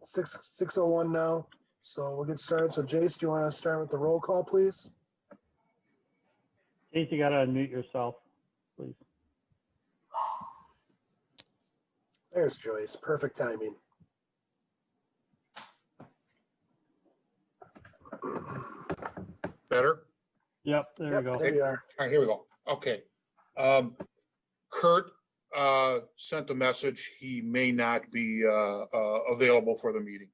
6:01 now, so we'll get started. So Jace, do you want to start with the roll call, please? Jace, you got to unmute yourself, please. There's Joyce. Perfect timing. Better? Yep, there you go. There you are. All right, here we go. Okay. Kurt sent a message. He may not be available for the meeting.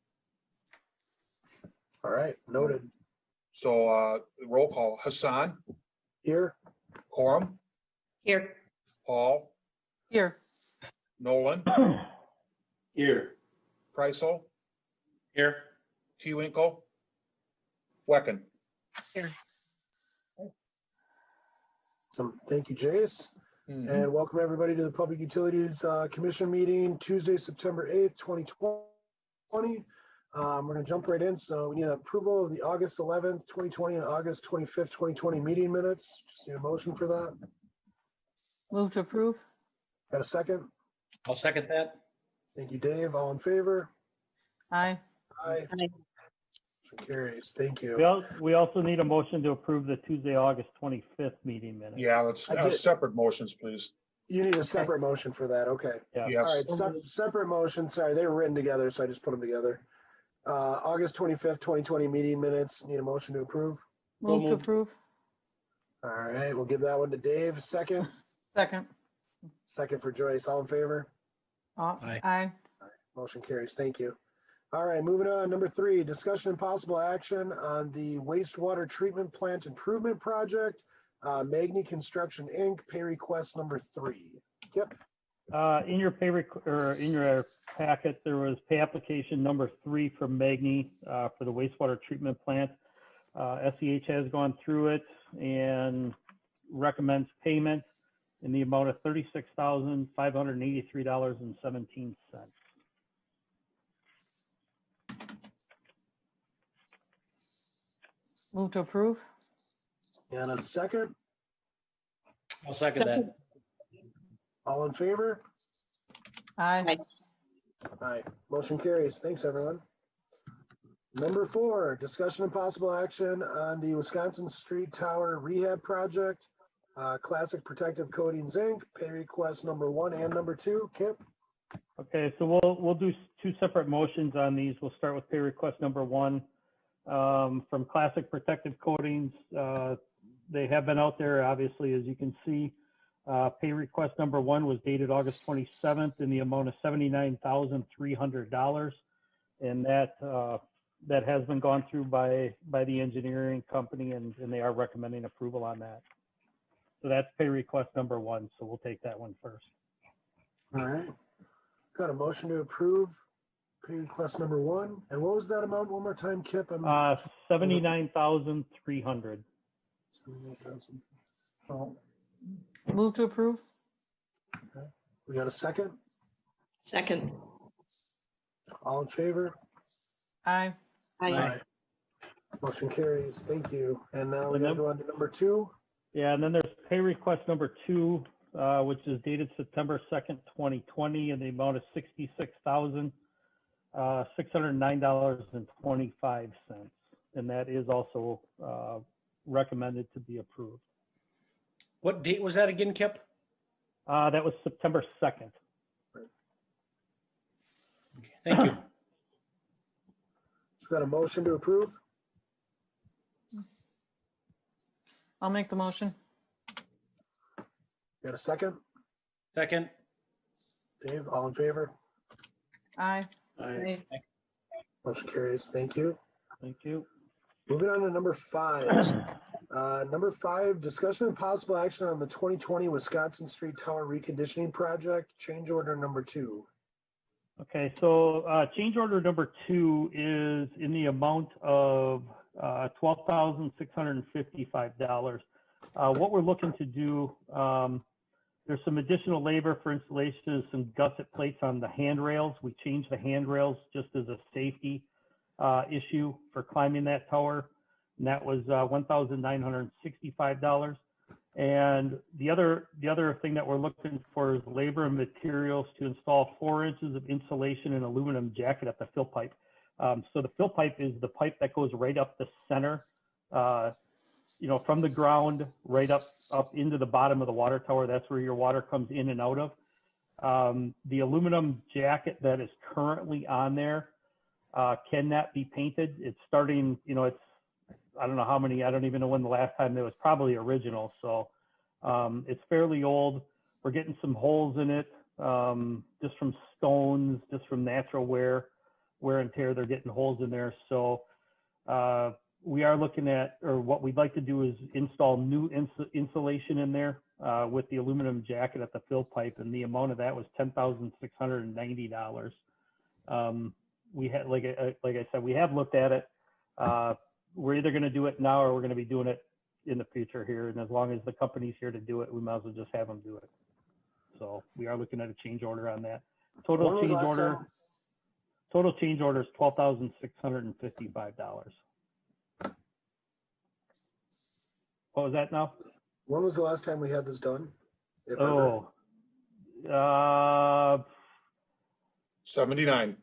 All right, noted. So roll call. Hassan, Here. Coram, Here. Paul, Here. Nolan, Here. Preisel, Here. Tewinkle, Wecken. Here. So thank you, Jace. And welcome everybody to the Public Utilities Commission meeting, Tuesday, September 8th, 2020. We're going to jump right in. So we need approval of the August 11th, 2020 and August 25th, 2020 meeting minutes. Just need a motion for that. Move to approve. Got a second? I'll second that. Thank you, Dave. All in favor? Aye. Aye. Motion carries. Thank you. We also need a motion to approve the Tuesday, August 25th meeting minutes. Yeah, let's separate motions, please. You need a separate motion for that. Okay. Yeah. Yes. All right. Separate motion. Sorry, they were written together, so I just put them together. August 25th, 2020 meeting minutes. Need a motion to approve. Move to approve. All right. We'll give that one to Dave. Second. Second. Second for Joyce. All in favor? Aye. Aye. Motion carries. Thank you. All right, moving on. Number 3, discussion and possible action on the wastewater treatment plant improvement project. Magni Construction Inc. Pay request number 3. Yep. In your in your packet, there was pay application number 3 from Magni for the wastewater treatment plant. SEH has gone through it and recommends payment in the amount of $36,583.17. Move to approve. And a second. I'll second that. All in favor? Aye. Aye. Motion carries. Thanks, everyone. Number 4, discussion and possible action on the Wisconsin Street Tower Rehab Project. Classic Protective Coatings Inc. Pay request number 1 and number 2. Kip? Okay, so we'll do 2 separate motions on these. We'll start with pay request number 1 from Classic Protective Coatings. They have been out there, obviously, as you can see. Pay request number 1 was dated August 27th in the amount of $79,300, and that has been gone through by the engineering company, and they are recommending approval on that. So that's pay request number 1. So we'll take that one first. All right. Got a motion to approve pay request number 1. And what was that amount one more time, Kip? $79,300. 79,000. Oh, Move to approve. okay. We got a second? Second. All in favor? Aye. Aye. Motion carries. Thank you. And now we And gotta then- go on to number 2. Yeah, and then there's pay request number 2, which is dated September 2nd, 2020, in the amount of $66,609.25, and that is also recommended to be approved. What date was that again, Kip? That was September 2nd. Okay, thank you. Got a motion to approve? I'll make the motion. Got a second? Second. Dave, all in favor? Aye. Aye. Motion carries. Thank you. Thank you. Moving on to number 5. Number 5, discussion and possible action on the 2020 Wisconsin Street Tower Reconditioning Project, change order number 2. Okay, so change order number 2 is in the amount of $12,655. What we're looking to do, there's some additional labor for installation of some gusset plates on the handrails. We changed the handrails just as a safety issue for climbing that tower, and that was $1,965. And the other thing that we're looking for is labor and materials to install 4 inches of insulation and aluminum jacket at the fill pipe. So the fill pipe is the pipe that goes right up the center, from the ground right up into the bottom of the water tower. That's where your water comes in and out of. The aluminum jacket that is currently on there, can that be painted? It's starting, it's, I don't know how many, I don't even know when the last time it was, probably original. So it's fairly old. We're getting some holes in it, just from stones, just from natural wear and tear. They're getting holes in there. So we are looking at, or what we'd like to do is install new insulation in there with the aluminum jacket at the fill pipe, and the amount of that was $10,690. We had, like I said, we have looked at it. We're either going to do it now or we're going to be doing it in the future here. And as long as the company's here to do it, we might as well just have them do it. So we are looking at a change order on that. Total When was change last order. time? Total change order is $12,655. What was that now? When was the last time we had this done? If ever? Oh, 79.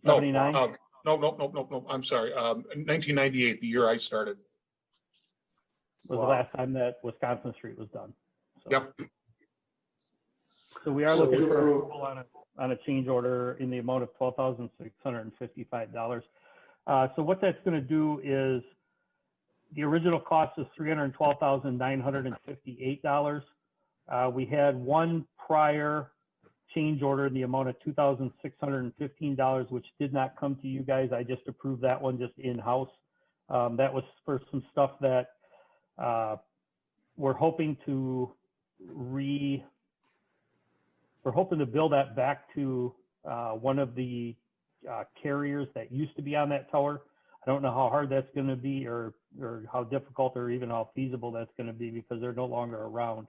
No, 79? no, I'm sorry. 1998, the year I started. Was the last time that Wisconsin Street was done. So, Yep. So we are So looking we for are- approval on a change order in the amount of $12,655. So what that's going to do is, the original cost is $312,958. We had one prior change order in the amount of $2,615, which did not come to you guys. I just approved that one just in-house. That was for some stuff that we're hoping to build that back to one of the carriers that used to be on that tower. I don't know how hard that's going to be, or how difficult, or even how feasible that's going to be, because they're no longer around.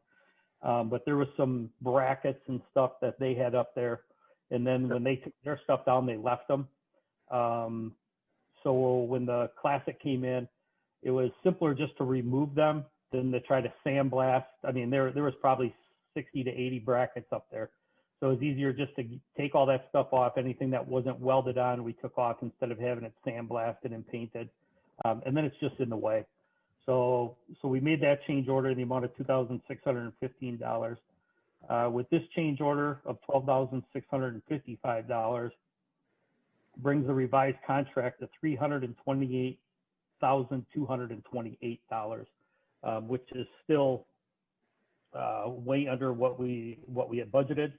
But there was some brackets and stuff that they had up there, and then when they took their stuff down, they left them. So when the Classic came in, it was simpler just to remove them than to try to sandblast. I mean, there was probably 60 to 80 brackets up there. So it was easier just to take all that stuff off. Anything that wasn't welded on, we took off instead of having it sandblasted and painted. And then it's just in the way. So we made that change order in the amount of $2,615. With this change order of $12,655, brings the revised contract to $328,228, which is still way under what we had budgeted.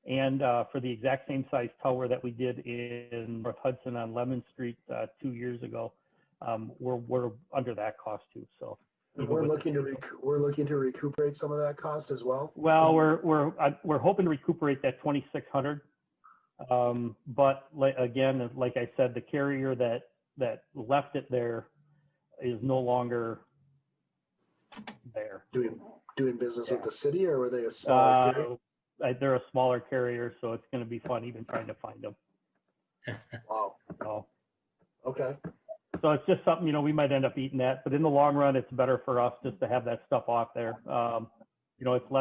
And for the exact same size tower that we did in North Hudson on Lemon Street 2 years ago, we're under that cost too. So We're looking to recuperate some of that cost as well. well, we're hoping to recuperate that 2,600. But again, like I said, the carrier that left it there is no longer there. Doing business with the city, or were they a smaller carrier? They're a smaller carrier, so it's going to be fun even trying to find them. Wow. So Okay. it's just something, we might end up eating that, but in the long run, it's better for us just to have that stuff off there. It's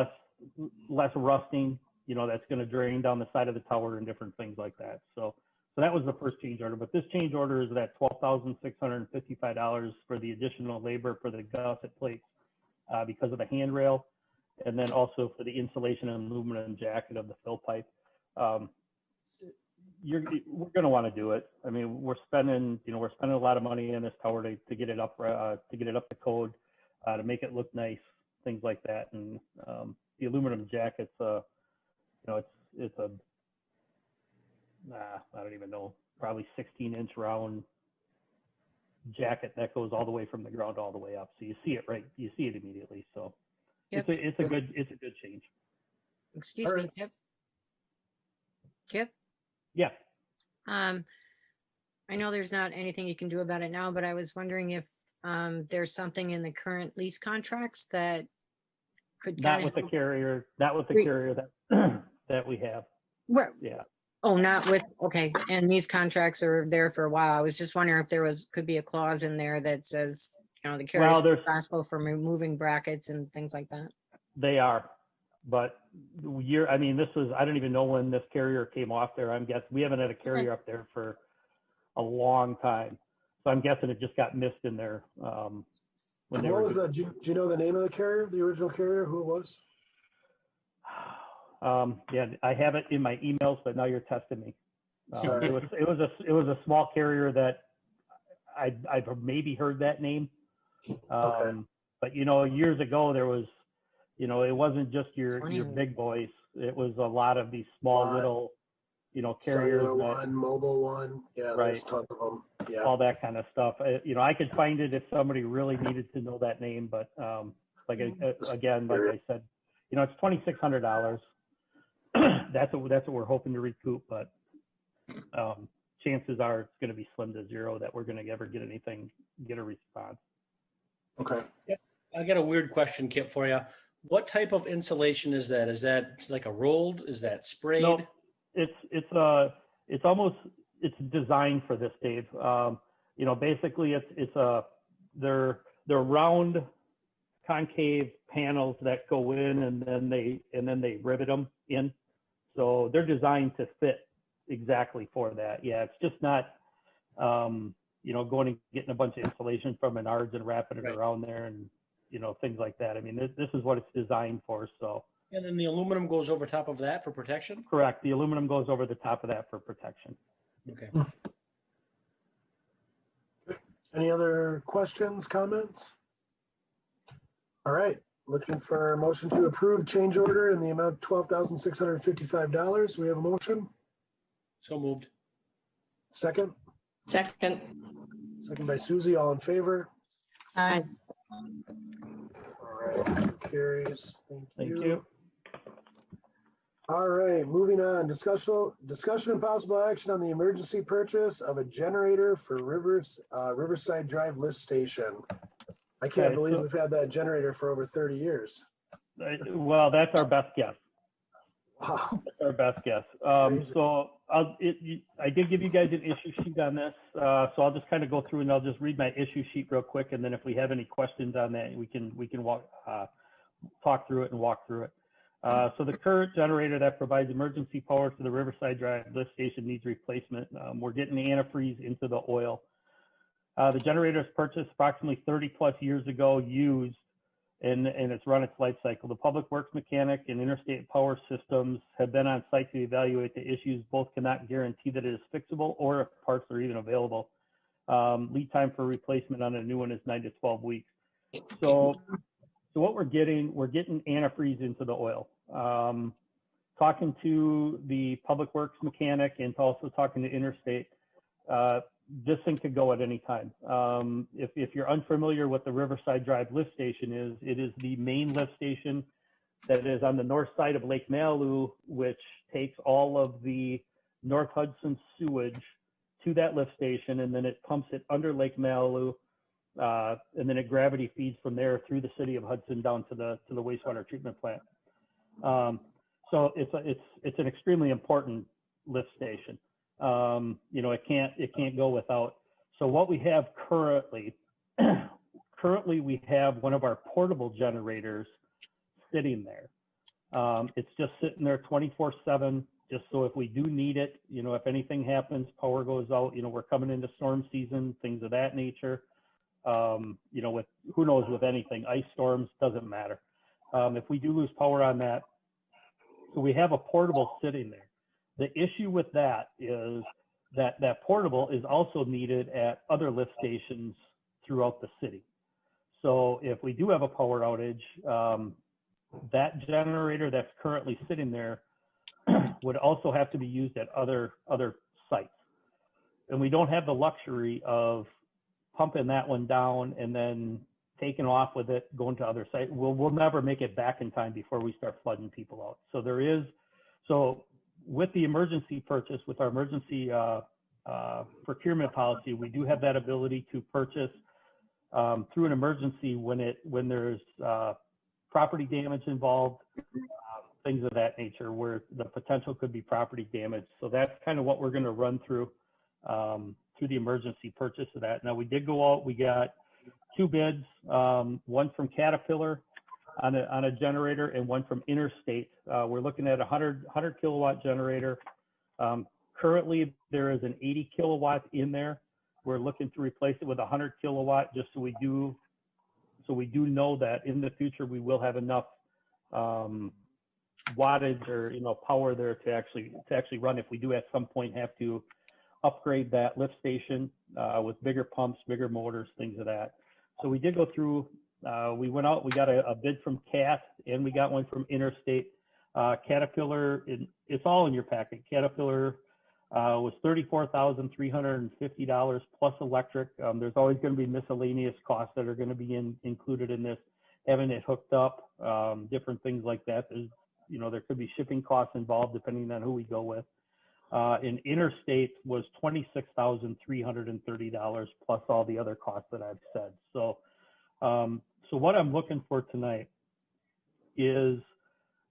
less rusting, that's going to drain down the side of the tower and different things like that. So that was the first change order, but this change order is at $12,655 for the additional labor for the gusset plates because of the handrail, and then also for the insulation and aluminum jacket of the fill pipe. We're going to want to do it. I mean, we're spending a lot of money in this tower to get it up to code, to make it look nice, things like that. And the aluminum jacket's it's a I don't even know, probably 16-inch round jacket that goes all the way from the ground all the way up. So you see it immediately. So Yep. it's a good change. Excuse All me, right. Kip? Yeah. I know there's not anything you can do about it now, but I was wondering if there's something in the current lease contracts that could Not kind with the of. carrier, that that we have. Where? Yeah. Oh, not with, okay. And these contracts are there for a while. I was just wondering if could be a clause in there that says The Well, carriers there's- responsible for removing brackets and things like that. They are, but I mean, I don't even know when this carrier came off there. I'm guessing we haven't had a carrier up there for a long time. So I'm guessing it just got missed in there. When they What were was that? Do you know the name of the carrier, the original carrier, who it was? Yeah, I have it in my emails, but now you're testing me. Sorry. It was a small carrier that I've maybe heard that name. Okay. But years ago there was, it wasn't just your 20. big boys. It was a lot of these small Lot. little, carriers, Cellular that, one, mobile one. Yeah, there's Right. tons of them. Yeah. all that kind of stuff. I could find it if somebody really needed to know that name, but again, like I said, it's $2,600. That's what we're hoping to recoup, but chances are it's going to be slim to zero that we're going to ever get a response. Okay. I got a weird question, Kip, for you. What type of insulation is that? Is that like a rolled? Is that sprayed? No, it's designed for this, Dave. Basically they're round concave panels that go in and then they rivet them in. So they're designed to fit exactly for that. Yeah, it's just not going and getting a bunch of insulation from Menards and wrapping it Right. around there and things like that. I mean, this is what it's designed for. So And then the aluminum goes over top of that for protection? correct. The aluminum goes over the top of that for protection. Okay. Any other questions, comments? All right. Looking for a motion to approve change order in the amount of $12,655. We have a motion. So moved. Second. Second. Second by Susie. All in favor? Aye. All right. Two carries. Thank you. All right, moving on. Discussion and possible action on the emergency purchase of a generator for Riverside Drive lift station. I can't Okay, believe so- we've had that generator for over 30 years. Well, that's our best guess. Wow. That's our best guess. Crazy. So I did give you guys an issue sheet on this. So I'll just kind of go through and I'll just read my issue sheet real quick. And then if we have any questions on that, we can talk through it and walk through it. So the current generator that provides emergency power to the Riverside Drive lift station needs replacement. We're getting antifreeze into the oil. The generator is purchased approximately 30 plus years ago, used, and it's run its life cycle. The public works mechanic and interstate power systems have been on site to evaluate the issues. Both cannot guarantee that it is fixable or if parts are even available. Lead time for replacement on a new one is 9 to 12 weeks. So what we're getting antifreeze into the oil. Talking to the public works mechanic and also talking to interstate, this thing could go at any time. If you're unfamiliar with the Riverside Drive lift station is, it is the main lift station that is on the north side of Lake Malibu, which takes all of the North Hudson sewage to that lift station, and then it pumps it under Lake Malibu, and then it gravity feeds from there through the city of Hudson down to the wastewater treatment plant. So it's an extremely important lift station. It can't go without. So what we have currently we have one of our portable generators sitting there. It's just sitting there 24/7, just so if we do need it, if anything happens, power goes out, we're coming into storm season, things of that nature. With who knows, with anything, ice storms, doesn't matter. If we do lose power on that, so we have a portable sitting there. The issue with that is that portable is also needed at other lift stations throughout the city. So if we do have a power outage, that generator that's currently sitting there would also have to be used at other sites. And we don't have the luxury of pumping that one down and then taking off with it, going to other sites. We'll never make it back in time before we start flooding people out. So with the emergency purchase, with our emergency procurement policy, we do have that ability to purchase through an emergency when there's property damage involved, things of that nature, where the potential could be property damage. So that's kind of what we're going to run through the emergency purchase of that. Now we did go out, we got two bids, one from Caterpillar on a generator and one from Interstate. We're looking at a 100 kilowatt generator. Currently, there is an 80 kilowatt in there. We're looking to replace it with a 100 kilowatt, just so we do know that in the future we will have enough wattage or power there to actually run if we do at some point have to upgrade that lift station with bigger pumps, bigger motors, things of that. So we did go through. We went out. We got a bid from CAT and we got one from Interstate. Caterpillar, it's all in your packet. Caterpillar was $34,350 plus electric. There's always going to be miscellaneous costs that are going to be included in this, having it hooked up, different things like that. There could be shipping costs involved depending on who we go with. And Interstate was $26,330 plus all the other costs that I've said. So what I'm looking for tonight is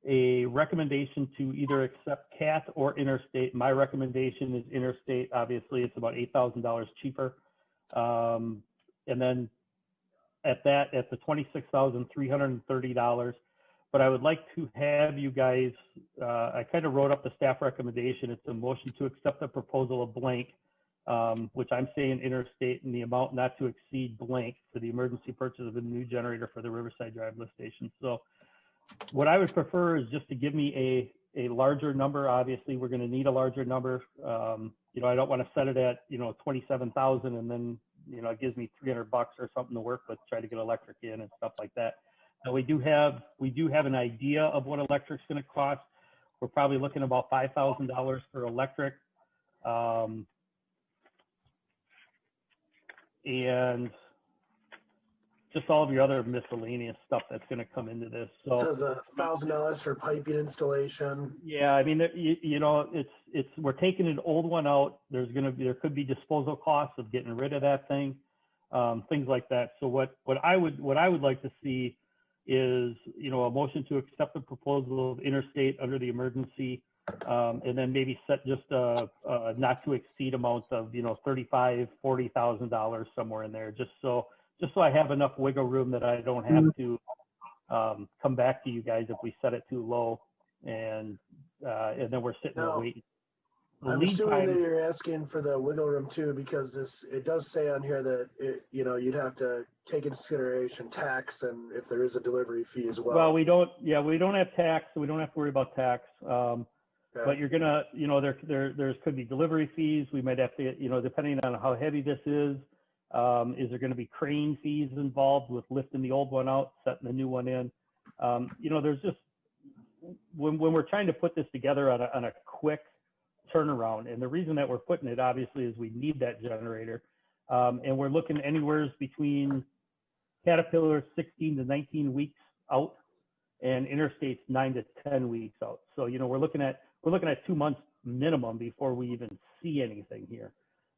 a recommendation to either accept CAT or Interstate. My recommendation is Interstate. Obviously, it's about $8,000 cheaper. And then at the $26,330. But I would like to have you guys, I kind of wrote up the staff recommendation. It's a motion to accept the proposal of blank, which I'm saying Interstate, in the amount not to exceed blank for the emergency purchase of a new generator for the Riverside Drive lift station. So what I would prefer is just to give me a larger number. Obviously, we're going to need a larger number. I don't want to set it at 27,000 and then it gives me $300 or something to work with, try to get electric in and stuff like that. Now we do have an idea of what electric's going to cost. We're probably looking about $5,000 for electric, and just all of your other miscellaneous stuff that's going to come into this. So it says $1,000 for piping installation. Yeah, I mean, it's we're taking an old one out. There could be disposal costs of getting rid of that thing, things like that. So what I would like to see is a motion to accept the proposal of Interstate under the emergency, and then maybe set just a not to exceed amount of $35,000, $40,000 somewhere in there, just so I have enough wiggle room that I don't have to come back to you guys if we set it too low, and then we're sitting there waiting. I'm assuming that you're asking for the wiggle room too, because it does say on here that you'd have to take into consideration tax and if there is a delivery fee as well. Well, we don't have tax, so we don't have to worry about tax. Okay. But you're gonna, there could be delivery fees. We might have to, depending on how heavy this is there going to be crane fees involved with lifting the old one out, setting the new one in? There's just, when we're trying to put this together on a quick turnaround, and the reason that we're putting it obviously is we need that generator, and we're looking anywhere between Caterpillar 16 to 19 weeks out, and Interstate's 9 to 10 weeks out. So we're looking at 2 months minimum before we even see anything here.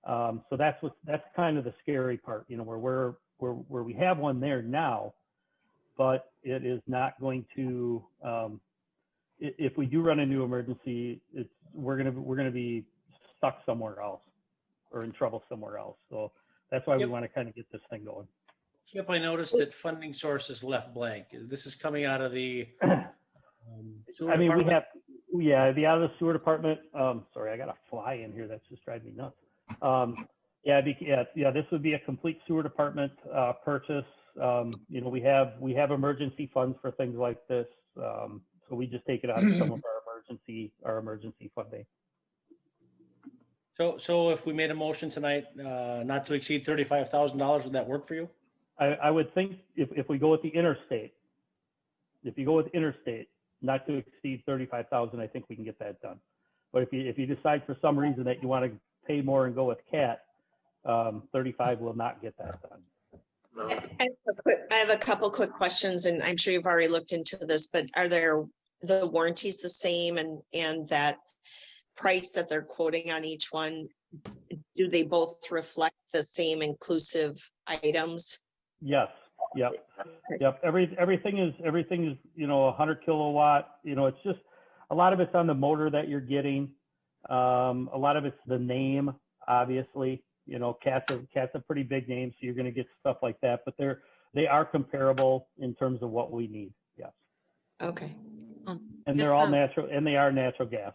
So that's kind of the scary part, where we have one there now, but it is not going to, if we do run a new emergency, we're gonna be stuck somewhere else or in trouble somewhere else. So that's why we want to kind of get this thing going. Yep, I noticed that funding source is left blank. This is coming out of the sewer I mean, department? the out of the sewer department. Sorry, I got a fly in here that's just driving me nuts. This would be a complete sewer department purchase. We have emergency funds for things like this, so we just take it out of some of our emergency funding. So if we made a motion tonight, not to exceed $35,000, would that work for you? I would think if we go with the Interstate, not to exceed 35,000, I think we can get that done. But if you decide for some reason that you want to pay more and go with CAT, 35 will not get that done. No. I have a couple quick questions, and I'm sure you've already looked into this, but are the warranties the same, and that price that they're quoting on each one, do they both reflect the same inclusive items? Yes. Yep. Yep. Everything is 100 kilowatt. It's just a lot of it's on the motor that you're getting. A lot of it's the name, obviously. Cat's a pretty big name, so you're going to get stuff like that, but they are comparable in terms of what we need. Yes. Okay. And they're all natural, and they are natural gas.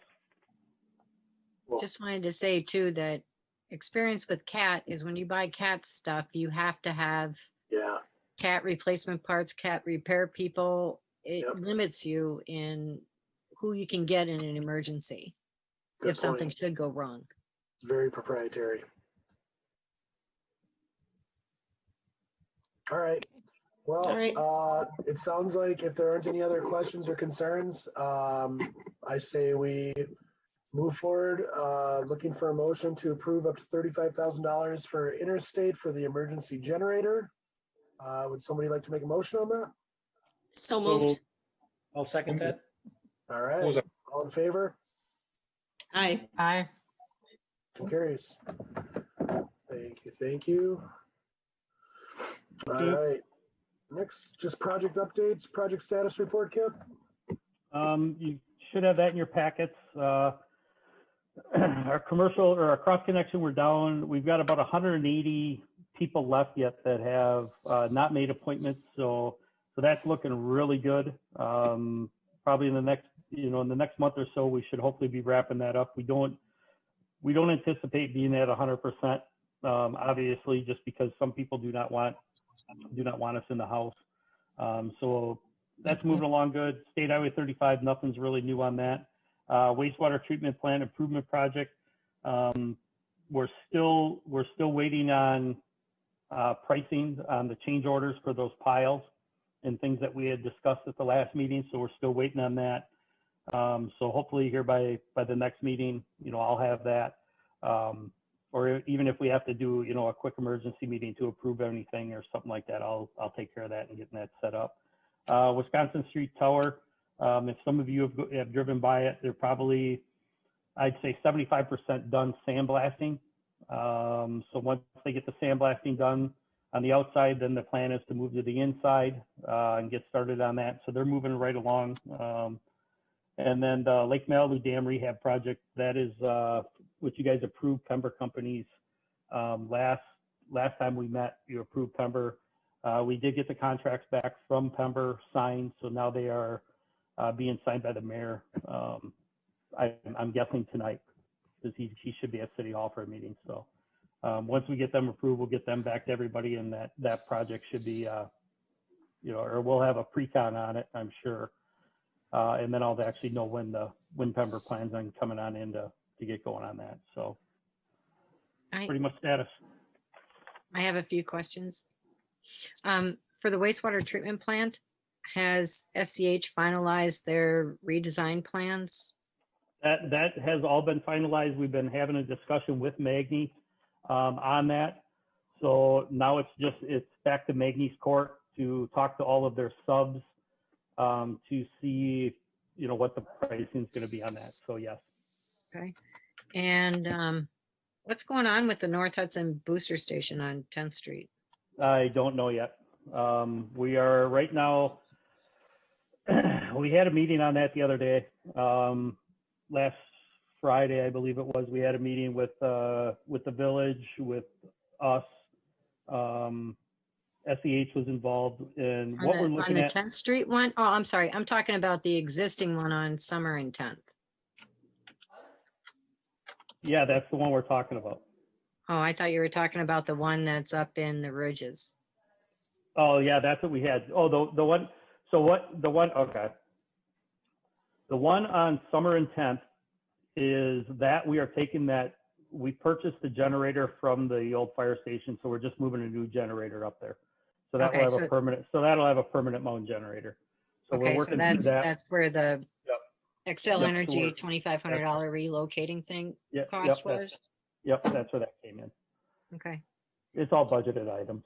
Just wanted to say too that experience with Cat is when you buy Cat stuff, you have to have Yeah. Cat replacement parts, Cat repair people. It Yep. limits you in who you can get in an emergency Good if something point. should go wrong. It's very proprietary. All right. Well, All right. it sounds like if there aren't any other questions or concerns, I say we move forward, looking for a motion to approve up to $35,000 for interstate for the emergency generator. Would somebody like to make a motion on that? So moved. I'll second that. All What was right. that? All in favor? Aye. Aye. Motion carries. Thank you. Thank you. All you. right. Next, just project updates, project status report, Kip. You should have that in your packets. Our commercial or our cross connection, we're down. We've got about 180 people left yet that have not made appointments. So that's looking really good. Probably in the next month or so, we should hopefully be wrapping that up. We don't anticipate being at 100%. Obviously, just because some people do not want us in the house. So that's moving along good. State Highway 35, nothing's really new on that. Wastewater treatment plant improvement project. We're still waiting on pricing on the change orders for those piles and things that we had discussed at the last meeting. So we're still waiting on that. So hopefully here by the next meeting, I'll have that. Or even if we have to do, a quick emergency meeting to approve anything or something like that, I'll take care of that and getting that set up. Wisconsin Street Tower. If some of you have driven by it, they're probably, I'd say 75% done sandblasting. So once they get the sandblasting done on the outside, then the plan is to move to the inside and get started on that. So they're moving right along. And then the Lake Malibu Dam Rehab Project, that is what you guys approved Pember Companies. Last time we met, you approved Pember. We did get the contracts back from Pember signed, so now they are being signed by the mayor. I'm guessing tonight, because he should be at City Hall for a meeting. So once we get them approved, we'll get them back to everybody, and that project should be, or we'll have a pre-con on it, I'm sure. And then I'll actually know when Pember plans on coming on in to get going on that. So pretty much status. I have a few questions. For the wastewater treatment plant, has SCH finalized their redesign plans? That has all been finalized. We've been having a discussion with Magny on that. So now it's back to Magny's court to talk to all of their subs to see, what the pricing is going to be on that. So yes. Okay. And what's going on with the North Hudson booster station on 10th Street? I don't know yet. We are right now, we had a meeting on that the other day. Last Friday, I believe it was, we had a meeting with the village, with us. SEH was involved in what we're looking at. On the 10th Street one? Oh, I'm sorry. I'm talking about the existing one on Summer and 10th. Yeah, that's the one we're talking about. Oh, I thought you were talking about the one that's up in the Ridges. Oh, yeah, that's what we had. Oh, the one. So okay. The one on Summer and 10th is that we are taking that. We purchased the generator from the old fire station, so we're just moving a new generator up there. So that will have a permanent. So that'll have a permanent mount generator. So we're working through that. That's where the Excel Yep, Energy $2,500 relocating thing cost was. Yep, that's where that came in. Okay. It's all budgeted items.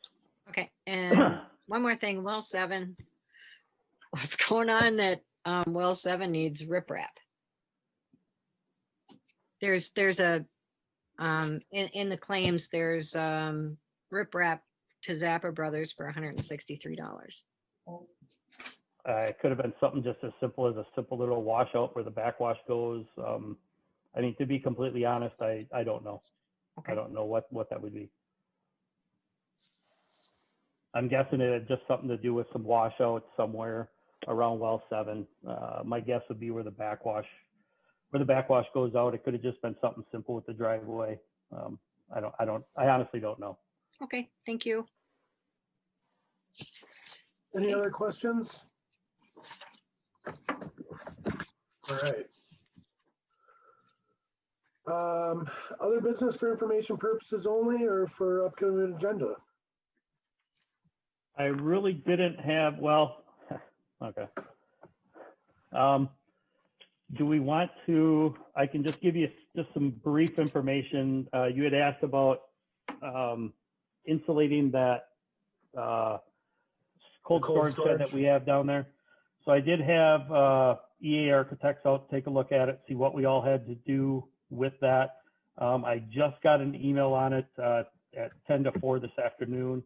Okay. And one more thing, well 7. What's going on that well 7 needs riprap? There's a in the claims there's riprap to Zappa Brothers for $163. It could have been something just as simple as a simple little washout where the backwash goes. I mean, to be completely honest, I don't know. Okay. I don't know what that would be. I'm guessing it had just something to do with some washouts somewhere around well 7. My guess would be where the backwash goes out. It could have just been something simple with the driveway. I honestly don't know. Okay, thank you. Any other questions? All right. Other business for information purposes only or for upcoming agenda? I really didn't have, well, okay. Do we want to, I can just give you just some brief information. You had asked about insulating that cold storage shed that we have down there. So I did have EA Architects out, take a look at it, see what we all had to do with that. I just got an email on it at 10 to 4 this afternoon.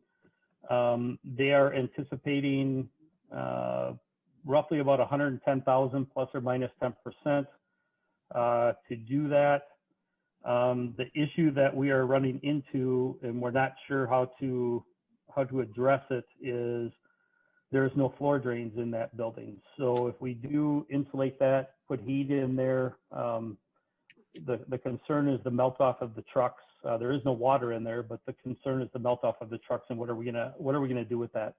They are anticipating roughly about 110,000 plus or minus 10% to do that. The issue that we are running into, and we're not sure how to address it, is there's no floor drains in that building. So if we do insulate that, put heat in there, the concern is the melt off of the trucks. There is no water in there, but the concern is the melt off of the trucks, and what are we gonna do with that?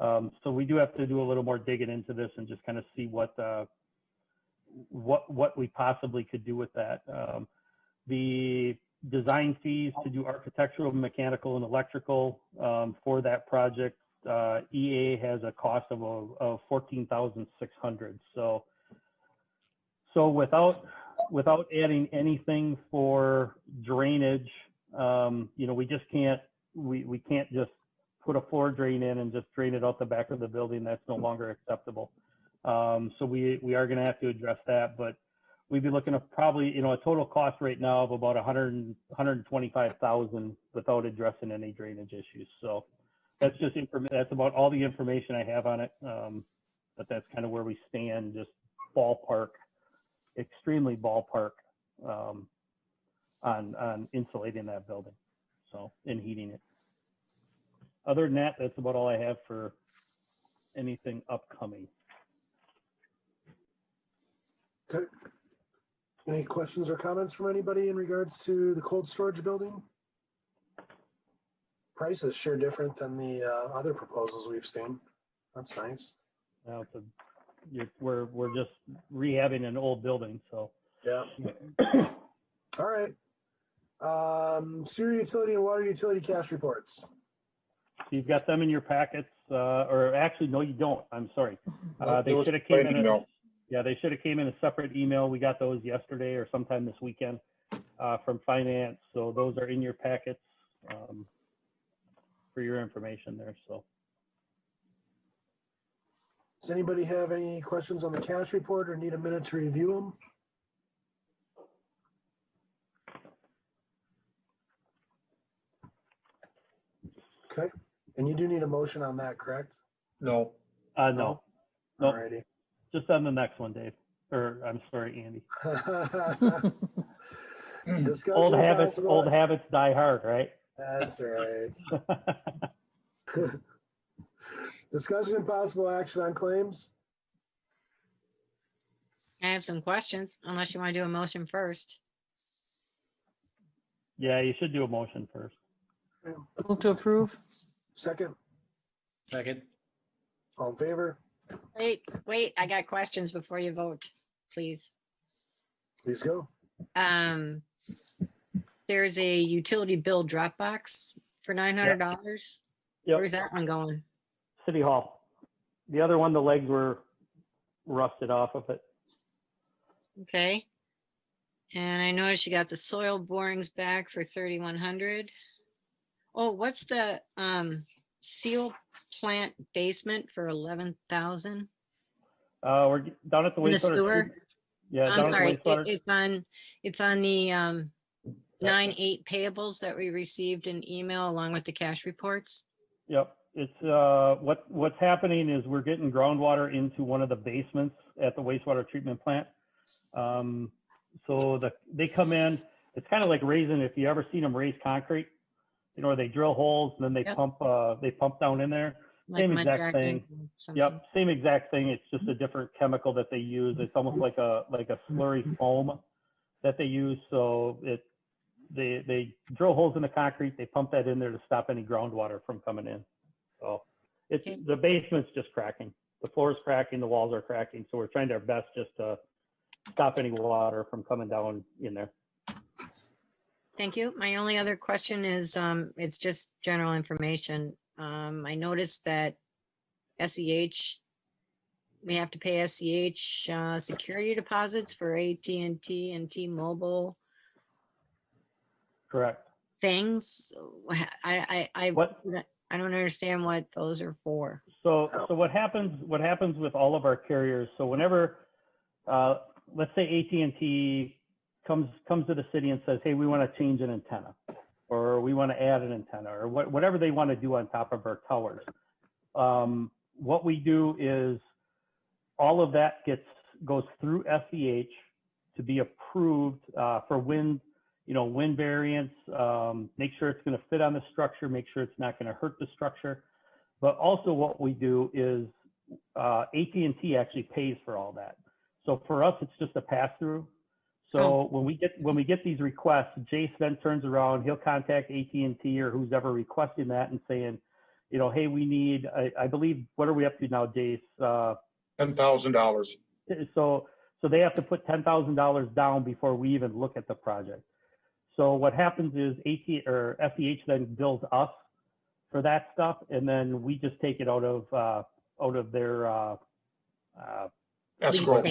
So we do have to do a little more digging into this and just kind of see what we possibly could do with that. The design fees to do architectural, mechanical, and electrical for that project, EA has a cost of $14,600. So without adding anything for drainage, we just can't we can't just put a floor drain in and just drain it out the back of the building. That's no longer acceptable. So we are going to have to address that, but we'd be looking at probably, a total cost right now of about $125,000 without addressing any drainage issues. So that's just that's about all the information I have on it. But that's kind of where we stand, just ballpark, extremely ballpark on insulating that building, so, and heating it. Other than that, that's about all I have for anything upcoming. Okay. Any questions or comments from anybody in regards to the cold storage building? Price is sure different than the other proposals we've seen. That's nice. Now we're just rehabbing an old building, so. Yeah. All right. Sewer utility and water utility cash reports. So you've got them in your packets, or actually, no, you don't. I'm sorry. They It was should have came by in. email. Yeah, they should have came in a separate email. We got those yesterday or sometime this weekend from finance. So those are in your packets for your information there. So. Does anybody have any questions on the cash report or need a minute to review them? Okay, and you do need a motion on that, correct? No. No. Nope. Alrighty. Just on the next one, Dave. Or I'm sorry, Andy. Old habits die hard, right? That's right. Discussion and possible action on claims. I have some questions, unless you want to do a motion first. Yeah, you should do a motion first. Move to approve. Second, Second. all in favor? Wait, I got questions before you vote, please. Please go. There's a utility bill Dropbox for $900. Yep. Where's that one going? City Hall. The other one, the legs were rusted off of it. Okay. And I noticed you got the soil borings back for $3,100. Oh, what's the seal plant basement for $11,000? We're down at the In the wastewater. sewer? Yeah, I'm down sorry, at the wastewater. it's on the 9/8 payables that we received in email along with the cash reports. Yep. It's what's happening is we're getting groundwater into one of the basements at the wastewater treatment plant. So they come in. It's kind of like raising, if you ever seen them raise concrete, you know, where they drill holes and then they Yep. pump down in there. Like Same mud exact jacking thing. or something. Yep, same exact thing. It's just a different chemical that they use. It's almost like a slurry foam that they use. So they drill holes in the concrete. They pump that in there to stop any groundwater from coming in. So Okay. the basement's just cracking. The floor is cracking. The walls are cracking. So we're trying our best just to stop any water from coming down in there. Thank you. My only other question is, it's just general information. I noticed that SEH, we have to pay SEH security deposits for AT&T and T-Mobile Correct. things. I What? I don't understand what those are for. So what happens with all of our carriers, so whenever, let's say AT&T comes to the city and says, hey, we want to change an antenna, or we want to add an antenna, or whatever they want to do on top of our towers. What we do is all of that goes through SEH to be approved for wind variance, make sure it's going to fit on the structure, make sure it's not going to hurt the structure. But also what we do is AT&T actually pays for all that. So for us, it's just a pass through. So when we get these requests, Jace then turns around, he'll contact AT&T or who's ever requesting that and saying, you know, hey, we need, I believe, what are we up to now, Jace? $10,000. So they have to put $10,000 down before we even look at the project. So what happens is SEH then bills us for that stuff, and then we just take it out of their Escrow.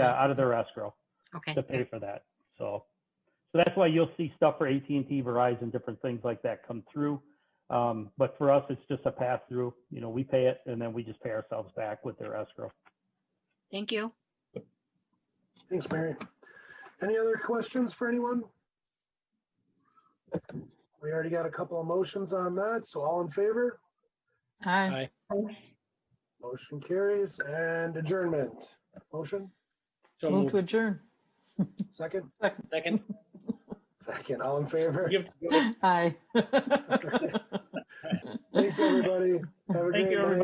out of their escrow Okay. to pay for that. So that's why you'll see stuff for AT&T, Verizon, different things like that come through. But for us, it's just a pass through. You know, we pay it, and then we just pay ourselves back with their escrow. Thank you. Thanks, Mary. Any other questions for anyone? We already got a couple of motions on that, so all in favor? Aye. Motion carries. And adjournment. Motion? So Move to moved. adjourn. Second? Second. Second. All in favor? Give- give us- Aye. Thanks, everybody. Have a Thank great you, night.